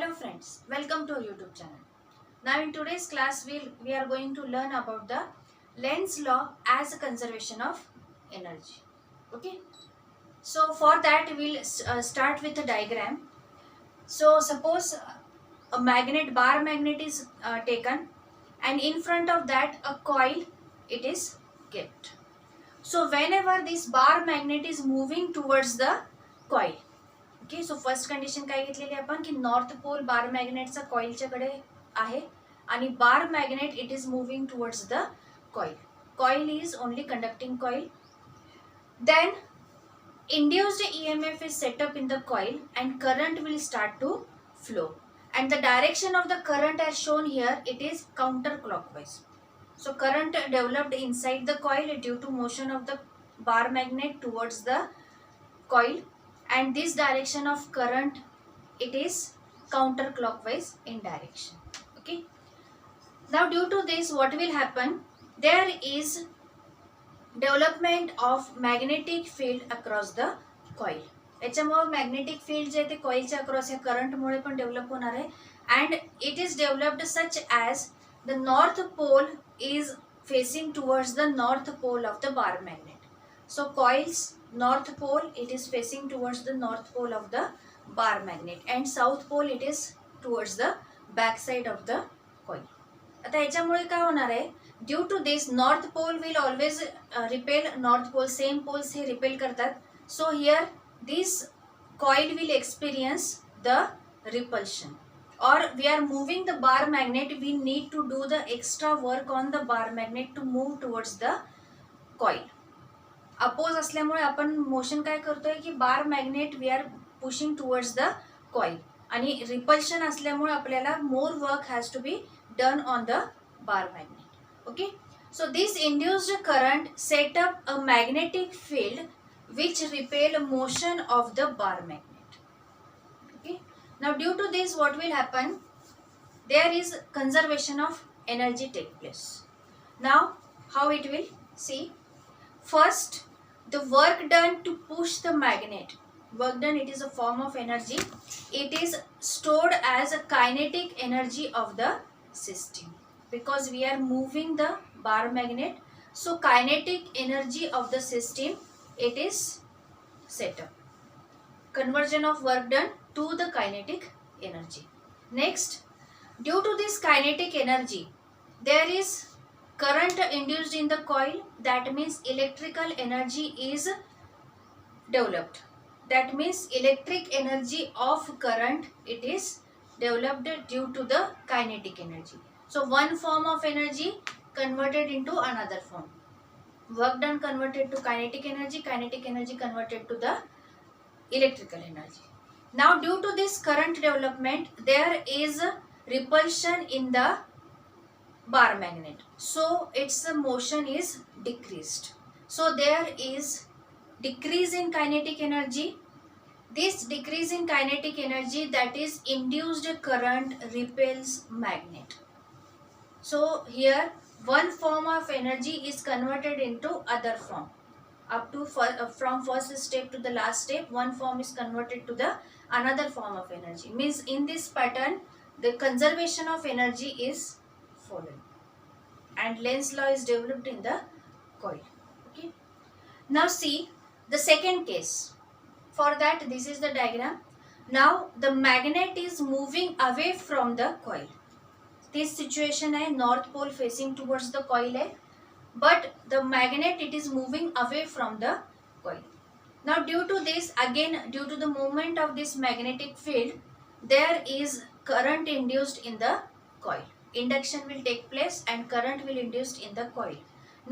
Hello friends, welcome to our YouTube channel. Now in today's class we are going to learn about the Lenz's law as a conservation of energy. Okay. So for that we'll start with a diagram. So suppose a bar magnet is taken, and in front of that a coil it is kept. So whenever this bar magnet is moving towards the coil, okay. So first condition काय घेतलेली आपण की north pole बार मॅग्नेटचा कॉइलच्याकडे आहे आणि bar magnet it is moving towards the coil. Coil is only conducting coil. Then induced EMF is set up in the coil and current will start to flow, and the direction of the current as shown here, it is counterclockwise. So current developed inside the coil due to motion of the bar magnet towards the coil, and this direction of current it is counterclockwise in direction. Okay. Now due to this what will happen, there is development of magnetic field across the coil. याच्यामुळे magnetic field जे ते कॉइलच्या across या करंटमुळे पण develop होणार आहे, and it is developed such as the north pole is facing towards the north pole of the bar magnet. So coils north pole it is facing towards the north pole of the bar magnet, and south pole it is towards the back side of the coil. आता याच्यामुळे काय होणार आहे, due to this north pole will always repel north pole, same poles हे repel करतात. So here this coil will experience the repulsion, or we are moving the bar magnet, we need to do the extra work on the bar magnet to move towards the coil. Oppose असल्यामुळे आपण motion काय करतोय की bar magnet we are pushing towards the coil, आणि repulsion असल्यामुळे आपल्याला more work has to be done on the bar magnet. Okay. So this induced current set up a magnetic field which repel motion of the bar magnet. Okay. Now due to this what will happen, there is conservation of energy take place. Now how it will C. First, the work done to push the magnet, work done, it is a form of energy. It is stored as a kinetic energy of the system, because we are moving the bar magnet. So kinetic energy of the system it is set up. Conversion of work done to the kinetic energy. Next, due to this kinetic energy, there is current induced in the coil. That means electrical energy is developed. That means electric energy of current it is developed due to the kinetic energy. So one form of energy converted into another form. Work done converted to kinetic energy converted to the electrical energy. Now due to this current development, there is repulsion in the bar magnet, so its motion is decreased. So there is decrease in kinetic energy. This decrease in kinetic energy, that is induced current repels magnet. So here one form of energy is converted into other form. Up to from first step to the last step, one form is converted to the another form of energy. Means in this pattern the conservation of energy is followed, and Lenz's law is developed in the coil. Okay. Now see the second case. For that, this is the diagram. Now the magnet is moving away from the coil. This situation है, north pole facing towards the coil है, but the magnet it is moving away from the coil. Now due to this, again due to the movement of this magnetic field, there is current induced in the coil. Induction will take place and current will induced in the coil.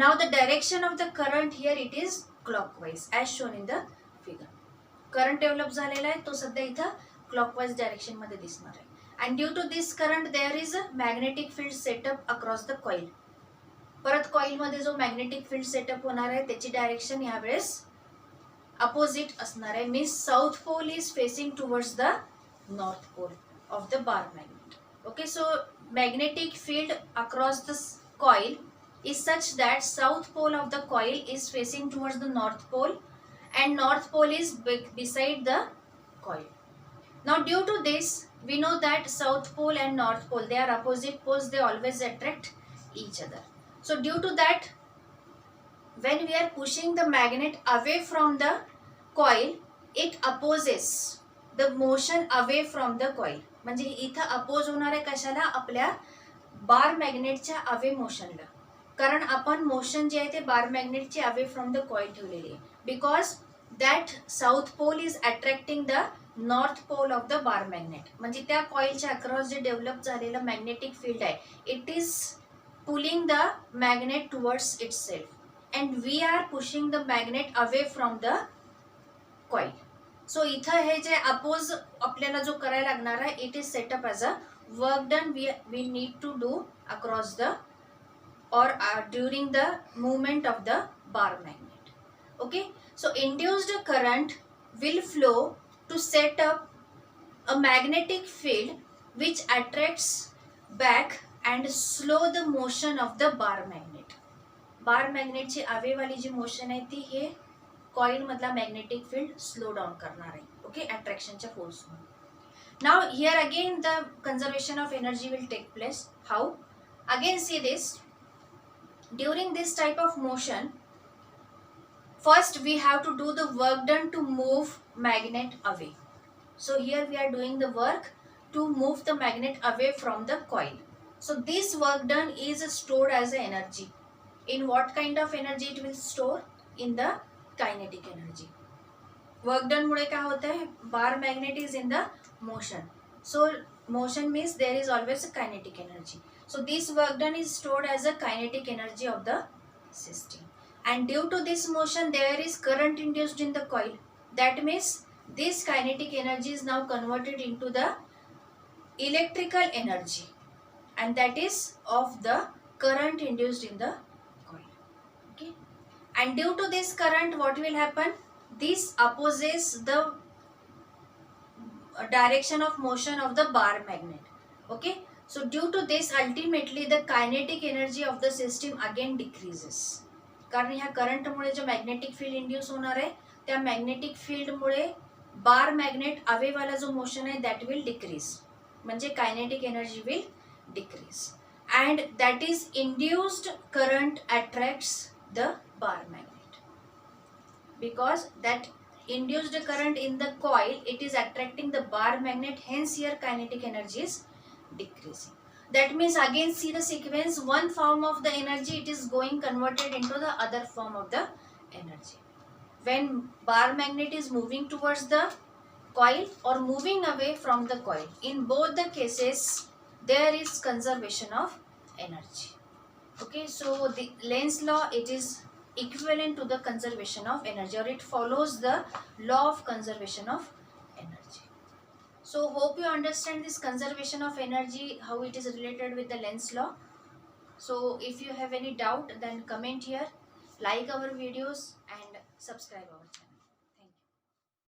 Now the direction of the current here it is clockwise as shown in the figure. Current develop झालेला आहे, तो सध्या इथं clockwise direction मध्ये दिसणार आहे, and due to this current there is a magnetic field set up across the coil. परत coil मध्ये जो magnetic field set up होणार आहे त्याची डायरेक्शन यावेळेस अपोजिट असणार आहे. Means south pole is facing towards the north pole of the bar magnet. Okay, so magnetic field across the coil is such that south pole of the coil is facing towards the north pole, and north pole is beside the coil. Now due to this we know that South Pole and North Pole, they are opposite poles, they always attract each other. So due to that, when we are pushing the magnet away from the coil, it opposes the motion away from the coil. म्हणजे इथं oppose होणार आहे कशाला, आपल्या बार मॅग्नेटच्या away मोशनला. कारण आपण motion जे आहे ते बार मॅग्नेटची अवे फ्रॉम द कॉइल ठेवलेली आहे. Because that south pole is attracting the north pole of the bar magnet. म्हणजे त्या कॉइलच्या अक्रॉस जे डेव्हलप झालेलं मॅग्नेटिक फील्ड आहे, it is pulling the magnet towards itself and we are pushing the magnet away from the coil. So इथं हे जे oppose आपल्याला जो करायला लागणार आहे, it is set up as a work done we need to do across the or during the movement of the bar magnet. Okay, so induced current will flow to set up a magnetic field which attracts back and slow the motion of the bar magnet. bar magnet ची away वाली जी motion आहे ती हे coil मधला magnetic field slow down करणार आहे. Okay, अट्रॅक्शनच्या force म्हणून. Now here again the conservation of energy will take place. How? Again see this. During this type of motion, first we have to do the work done to move magnet away. So here we are doing the work to move the magnet away from the coil. So this work done is stored as a energy. In what kind of energy it will store? In the kinetic energy. Work done मुळे काय होत आहे, bar magnet is in the motion. So motion means there is always a kinetic energy. So this work done is stored as a kinetic energy of the system. And due to this motion there is current induced in the coil. That means this kinetic energy is now converted into the electrical energy, and that is of the current induced in the coil. Okay, and due to this current what will happen, this opposes the direction of motion of the bar magnet. Okay, so due to this ultimately the kinetic energy of the system again decreases. कारण ह्या current मुळे जो magnetic field induce होणार आहे, त्या magnetic field मुळे बार magnet away वाला जो motion आहे that will decrease. म्हणजे kinetic energy will decrease and that is induced current attracts the bar magnet. Because that induced current in the coil, it is attracting the bar magnet, hence here kinetic energy is decreasing. That means again see the sequence, one form of the energy it is going converted into the other form of the energy. When bar magnet is moving towards the coil or moving away from the coil, in both the cases there is conservation of energy. Okay, so the Lenz law, it is equivalent to the conservation of energy, or it follows the law of conservation of energy. So hope you understand this conservation of energy, how it is related with the Lenz law. So if you have any doubt then comment here, like our videos and subscribe our channel.